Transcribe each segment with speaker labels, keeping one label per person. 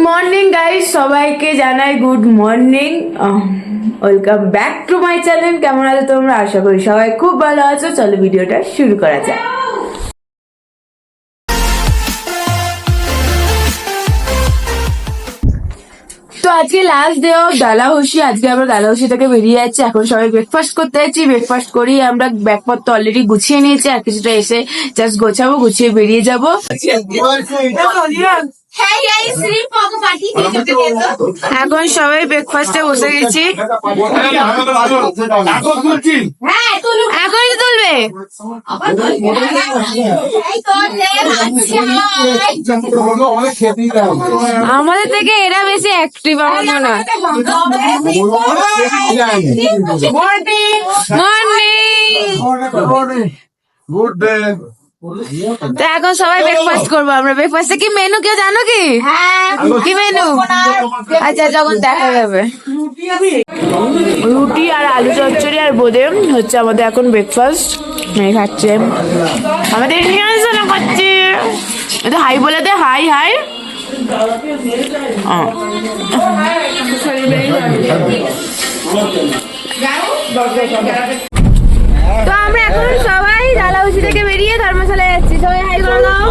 Speaker 1: Morning guys, সবাইকে জানাই good morning. Welcome back to my channel. কেমন আছো তোমরা? আশা করি সবাই খুব ভালো আছো। চলো ভিডিওটা শুরু করা যাক। তো আজকে লাস্ট ডে অফ ডালাহসি। আজকে আমরা ডালাহসি থেকে বেরিয়ে যাচ্ছি। এখন সবাই ব্রেকফাস্ট করতে যাচ্ছি। ব্রেকফাস্ট করি আমরা ব্যাগপত্র অলরেডি গুছিয়ে নিয়েছি, আর কিছুটা এসে জাস্ট গোছাবো, গুছিয়ে বেরিয়ে যাবো। এখন সবাই ব্রেকফাস্টে বসে গেছি। এখনই তুলবে। আমাদের থেকে এরা বেশি অ্যাক্টিভ আমার মনে হয়। মর্নিং। Good day. তো এখন সবাই ব্রেকফাস্ট করবো আমরা। ব্রেকফাস্টে কি মেনু কেউ জানো কি? কি মেনু? আচ্ছা, যখন দেখা যাবে। রুটি আর আলু চচ্চড়ি আর বোঁদে হচ্ছে আমাদের এখন ব্রেকফাস্ট। খাচ্ছে আমাদের নিয়ন্ত্রণ করছে। এটা হাই বলে দে। High high. তো আমরা এখন সবাই ডালাহসি থেকে বেরিয়ে ধর্মশালায় যাচ্ছি। সবাই হাই করে দাও।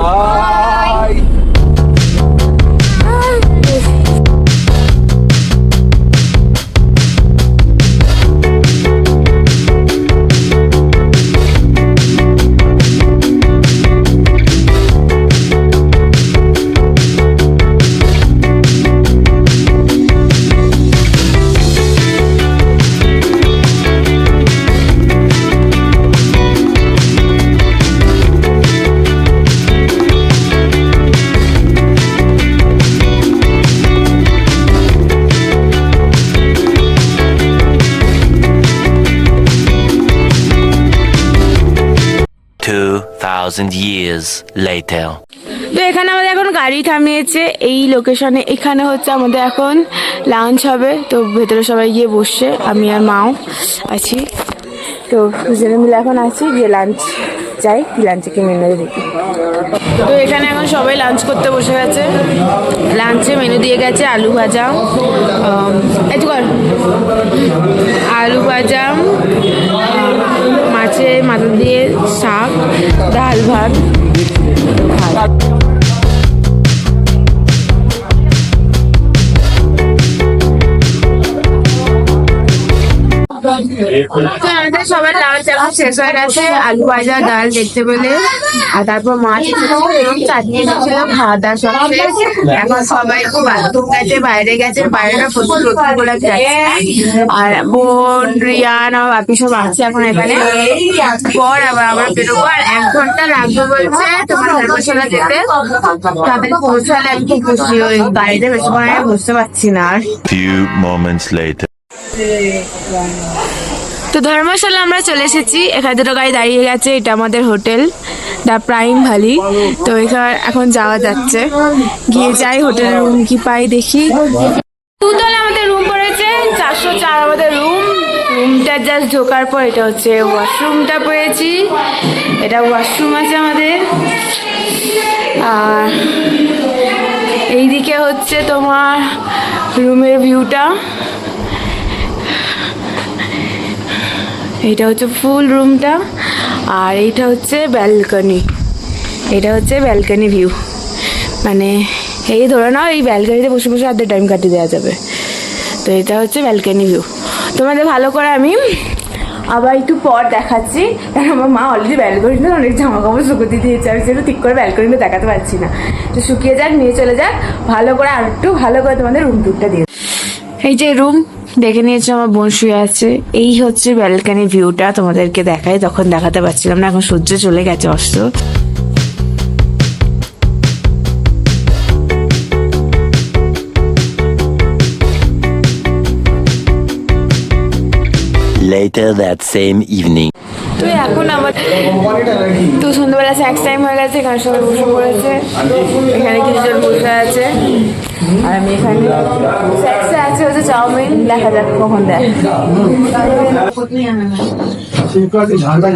Speaker 2: 2,000 years later.
Speaker 1: তো এখানে আমাদের এখন গাড়ি থামিয়েছে এই লোকেশনে। এখানে হচ্ছে আমাদের এখন লাঞ্চ হবে। তো ভেতরে সবাই গিয়ে বসছে, আমি আর মাও আছি। তো দুজনে মিলে এখন আছি, গিয়ে লাঞ্চ চাই। কি লাঞ্চে কি মেনু দেখি। তো এখানে এখন সবাই লাঞ্চ করতে বসে গেছে। লাঞ্চে মেনু দিয়ে গেছে আলু ভাজা, আলু ভাজা, মাছের মাথা দিয়ে শাক, ডাল ভাত। আমাদের সবার লাঞ্চ এখন শেষ হয়ে গেছে। আলু ভাজা, ডাল দেখতে পেলে, আর তারপর মাছ এবং চাটনি ছিল। খাওয়া দাওয়া সব শেষ। এখন সবাই খুব বাথরুম গেছে, বাইরে গেছে। বাইরেটা প্রচুর রোদ করে যাচ্ছে। আর বোন, রিয়ান আর বাপি সব আছে এখন এখানে। পর আবার আমরা বেরোবো। আর 1 ঘন্টা লাগবে বলছে তোমার ধর্মশালা যেতে। তাদের পৌঁছালে আমি খুব খুশি। ওই গাড়িতে বেশি বুঝতে পারছি না। আর
Speaker 2: Few moments later.
Speaker 1: তো ধর্মশালা আমরা চলে এসেছি। এখানে দুটো গাড়ি দাঁড়িয়ে গেছে। এটা আমাদের হোটেল দ্য প্রাইম ভ্যালি। তো এখানে এখন যাওয়া যাচ্ছে। গিয়ে যাই হোটেলের রুম কি পাই দেখি। দুতলা আমাদের রুম পড়েছে, 404 আমাদের রুম। রুমটা জাস্ট ঢোকার পর এটা হচ্ছে ওয়াশরুমটা পেয়েছি। এটা ওয়াশরুম আছে আমাদের। আর এইদিকে হচ্ছে তোমার রুমের ভিউটা। এইটা হচ্ছে ফুল রুমটা। আর এইটা হচ্ছে ব্যালকনি। এটা হচ্ছে ব্যালকনি ভিউ। মানে এই ধরে নাও এই ব্যালকনিতে বসে বসে আধা টাইম কাটিয়ে দেওয়া যাবে। তো এটা হচ্ছে ব্যালকনি ভিউ। তোমাদের ভালো করে আমি আবার একটু পর দেখাচ্ছি, কারণ আমার মা অলরেডি ব্যালকনিতে অনেক জামা কাপড় শুকোতে দিয়েছে। আমি সেটা ঠিক করে ব্যালকনিতে দেখাতে পারছি না। তো শুকিয়ে যাক, নিয়ে চলে যাক। ভালো করে আর একটু ভালো করে তোমাদের রুম টুরটা দিয়ে। এই যে রুম দেখে নিয়েছো, আমার বোন শুয়ে আছে। এই হচ্ছে ব্যালকনি ভিউটা। তোমাদেরকে দেখাই, তখন দেখাতে পারছিলাম না, এখন সূর্য চলে গেছে অস্ত।
Speaker 2: Later that same evening.
Speaker 1: তো এখন আমার তো সন্ধ্যাবেলা স্ন্যাক্স টাইম হয়ে গেছে। এখানে সবাই বসে পড়েছে। এখানে কিছুজন বসে আছে। আর আমি এখানে স্ন্যাক্সে আছে হচ্ছে চাউমিন। দেখা যাক কখন দেয়।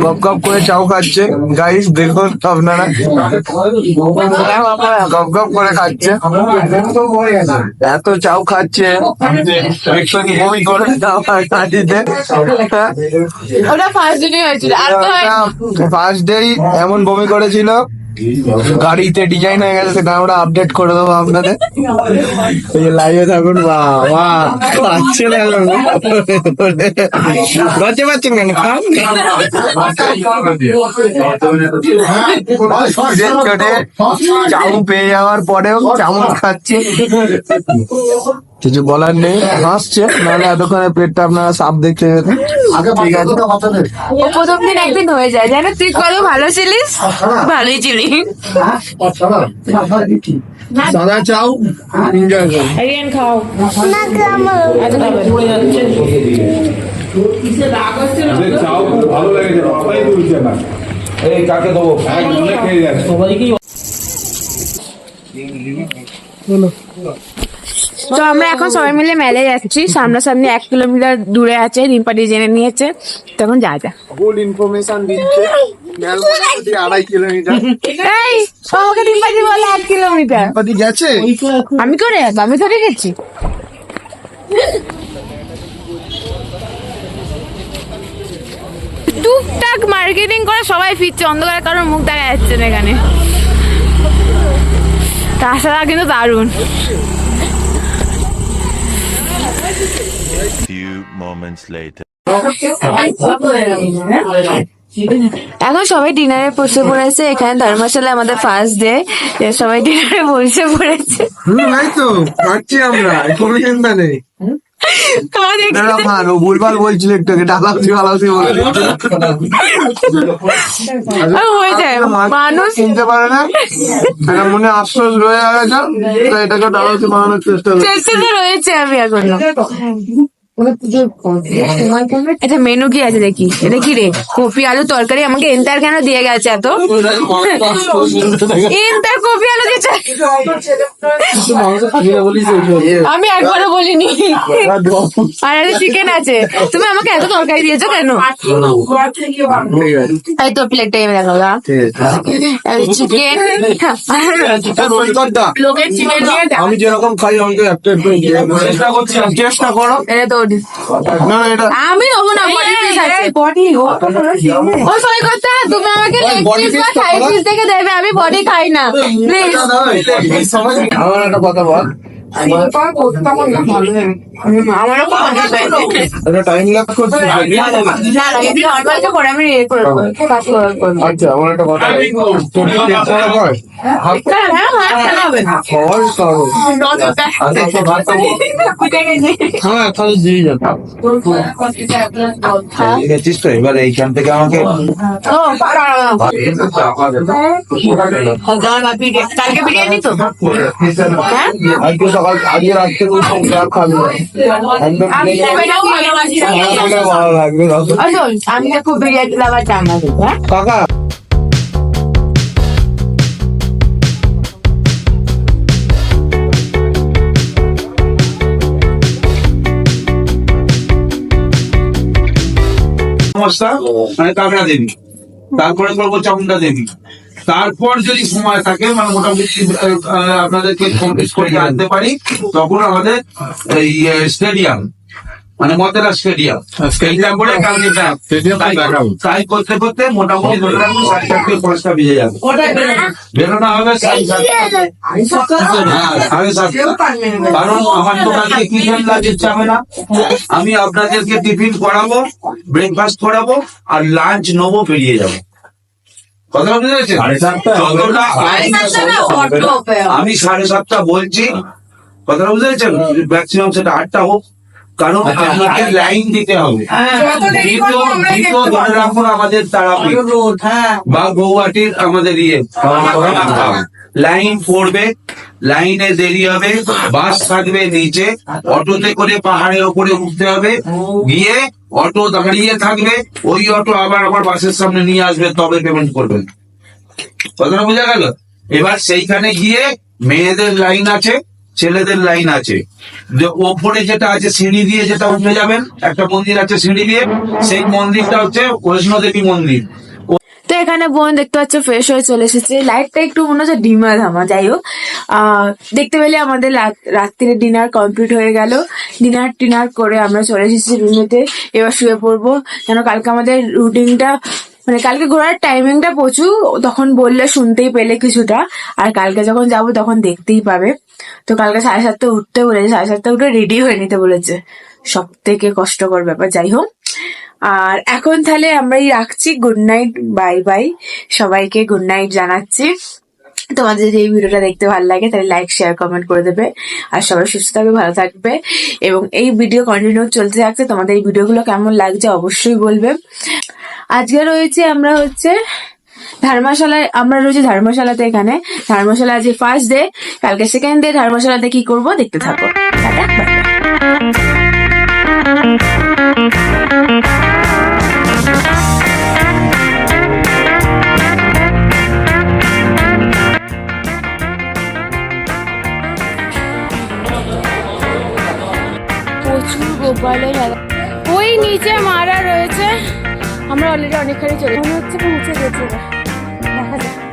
Speaker 3: গপ গপ করে চাউ খাচ্ছে গাইস, দেখুন আপনারা গপ গপ করে খাচ্ছে, এত চাউ খাচ্ছে একটুখানি বমি করে কাটিতে।
Speaker 1: ওটা ফার্স্ট দিনই হয়েছিল, আর তো হয়নি।
Speaker 3: ফার্স্ট ডেই এমন বমি করেছিল, গাড়িতে ডিজাইন হয়ে গেছে, সেটা আমরা আপডেট করে দেবো আপনাদের। এই যে লাইভে থাকুন। বাবা পাচ্ছে না এখন, লজ্জা পাচ্ছেন কেন? খান। চামচ পেয়ে যাওয়ার পরেও চামচ খাচ্ছে, কিছু বলার নেই, হাসছে, নাহলে এতক্ষণে পেটটা আপনারা সাপ দেখতে যেতেন। ঠিক আছে,
Speaker 1: ও প্রথম দিন একদিন হয়ে যায়, জানো তুই কত ভালো ছিলিস, ভালোই ছিলি।
Speaker 3: সাদা চাউ এনজয় করুন।
Speaker 1: আরিয়ান খাও।
Speaker 4: চাও খুব ভালো লেগেছে, সবাই তুলছে না। এই কাকে দেবো? খেয়ে যাচ্ছে।
Speaker 1: তো আমরা এখন সবাই মিলে মেলে যাচ্ছি, সামনাসামনি 1 কিলোমিটার দূরে আছে, রিম্পাটি জেনে নিয়েছে, তখন যা যা।
Speaker 3: ফুল ইনফরমেশন দিচ্ছে, মেল মোটামুটি 2.5 কিলোমিটার।
Speaker 1: এই আমাকে রিম্পাটি বলে 1 কিলোমিটার,
Speaker 3: পাতি গেছে,
Speaker 1: আমি করে আমি ধরে গেছি। টুকটাক মার্কেটিং করে সবাই ফিরছে, অন্ধকারে কারোর মুখ দেখা যাচ্ছে না এখানে। তাছাড়া কিন্তু দারুণ।
Speaker 2: Few moments later.
Speaker 1: এখন সবাই ডিনারে বসে পড়েছে, এখানে ধর্মশালা আমাদের ফার্স্ট ডে, সবাই ডিনারে বসে পড়েছে।
Speaker 3: তাই তো খাচ্ছি আমরা, কোনো চিন্তা নেই। ও ভুলভাল বলছিল, একটু ডালাউসি ফালাউসি বলছিল,
Speaker 1: হয়ে যায়, মানুষ
Speaker 3: চিনতে পারে না, এটা মনে আফসোস রয়ে গেছে, তো এটাকে ডালাউসি বানানোর চেষ্টা করছি।
Speaker 1: চেষ্টা তো রয়েছে আমি এখনো। আচ্ছা মেনু কি আছে দেখি, এটা কি রে, কপি আলু তরকারি, আমাকে এন্টার কেন দিয়ে গেছে এত, এন্টার কপি আলু দিয়েছে, আমি একবারও বলিনি। আর চিকেন আছে, তুমি আমাকে এত তরকারি দিয়েছো কেন? এই তো প্লেটটা এনে দেখো, চিকেন, লোকের চিকেন দিয়ে
Speaker 3: আমি যেরকম খাই আমাকে একটা একটু চেষ্টা করো।
Speaker 1: এটা তো
Speaker 3: না এটা
Speaker 1: আমি নেবো না, বডি পিস আছে, বডি ও সরি কথা, তুমি আমাকে লেগ পিস বা থাই পিস দেখে দেবে, আমি বডি খাই না প্লিজ।
Speaker 3: আমার একটা কথা বল,
Speaker 1: আমারও
Speaker 3: একটা টাইম ল্যাপস করছি।
Speaker 1: না না, এমনি নর্মাল তো করে আমি ইয়ে করে কাজ করার পর।
Speaker 3: আচ্ছা আমার একটা কথা, তোর কি টেস্ট করা হয়?
Speaker 1: হ্যাঁ হ্যাঁ হবে না,
Speaker 3: খাওয়ার করো। হ্যাঁ তাহলে দিয়ে যাবে। দেখেছিস তো, এবার এইখান থেকে আমাকে
Speaker 1: কালকে বিরিয়ানি তো হ্যাঁ,
Speaker 3: আজকে সকাল আজকে রাত্রে খাবি একদম ভালো লাগবে।
Speaker 1: আমি তো খুব বিরিয়ানি লাভার চাঙ্গা হ্যাঁ।
Speaker 3: কাকা
Speaker 4: সমস্যা মানে কাকড়া দেবী, তারপরে করবো চামুন্ডা দেবী, তারপর যদি সময় থাকে মানে মোটামুটি আপনাদেরকে কমপ্লিট করে আনতে পারি, তখন আমাদের এই স্টেডিয়াম মানে মতেরা স্টেডিয়াম করে কালকে তাই করতে করতে মোটামুটি ধরে রাখুন 4:30-5টা বেজে যাবে, বেরোনো হবে 7:30। হ্যাঁ 7:30, কারণ আমার তো কালকে কিচেন লাগের চাবে না, আমি আপনাদেরকে টিফিন করাবো, ব্রেকফাস্ট করাবো, আর লাঞ্চ নেবো, বেরিয়ে যাবো। কথা বুঝতে পেরেছেন? যতটা আমি 7:30 বলছি, কথা বুঝতে পেরেছেন? ম্যাক্সিমাম সেটা 8টা হোক, কারণ আপনাকে লাইন দিতে হবে। দ্বিতীয় ধরে রাখুন আমাদের তারাপীঠ বা গৌহাটির আমাদের লাইন পড়বে, লাইনে দেরি হবে, বাস থাকবে নিচে, অটোতে করে পাহাড়ের ওপরে উঠতে হবে, গিয়ে অটো দাঁড়িয়ে থাকবে, ওই অটো আবার আমার বাসের সামনে নিয়ে আসবে, তবে পেমেন্ট করবেন। কথাটা বোঝা গেল? এবার সেইখানে গিয়ে মেয়েদের লাইন আছে, ছেলেদের লাইন আছে, যে ওপরে যেটা আছে সিঁড়ি দিয়ে যেটা উঠে যাবেন, একটা মন্দির আছে সিঁড়ি দিয়ে, সেই মন্দিরটা হচ্ছে বৈষ্ণোদেবী মন্দির।
Speaker 1: তো এখানে বোন দেখতে পাচ্ছ ফ্রেশ হয়ে চলে এসেছে, লাইটটা একটু মনে হচ্ছে ডিমা ধামা, যাই হোক দেখতে পেলে আমাদের রাত্রির ডিনার কমপ্লিট হয়ে গেল। ডিনার করে আমরা চলে এসেছি রুমেতে, এবার শুয়ে পড়বো। কেন কালকে আমাদের রুটিনটা মানে কালকে ঘোরার টাইমিংটা প্রচুর, তখন বললে শুনতেই পেলে কিছুটা, আর কালকে যখন যাব তখন দেখতেই পাবে। তো কালকে 7:30 উঠতে বলেছে, 7:30 উঠে রেডি হয়ে নিতে বলেছে, সব থেকে কষ্টকর ব্যাপার। যাই হোক, আর এখন তাহলে আমরাই রাখছি, গুড নাইট, বাই বাই, সবাইকে গুড নাইট জানাচ্ছি। তোমাদের যদি এই ভিডিওটা দেখতে ভালো লাগে তাহলে লাইক শেয়ার কমেন্ট করে দেবে, আর সবাই সুস্থ থাকবে, ভালো থাকবে, এবং এই ভিডিও কন্টিনিউ চলতে থাকছে। তোমাদের এই ভিডিওগুলো কেমন লাগছে অবশ্যই বলবে। আজকে রয়েছে আমরা হচ্ছে ধর্মশালায়, আমরা রয়েছে ধর্মশালাতে। এখানে ধর্মশালা আজকে ফার্স্ট ডে, কালকে সেকেন্ড ডে। ধর্মশালাতে কি করবো দেখতে থাকো, টাটা, বাই বাই। প্রচুর গোপালের মেলা, ওই নিচে মারা রয়েছে। আমরা অলরেডি অনেকখানি চলে মনে হচ্ছে পৌঁছে গেছে, দেখা যাক।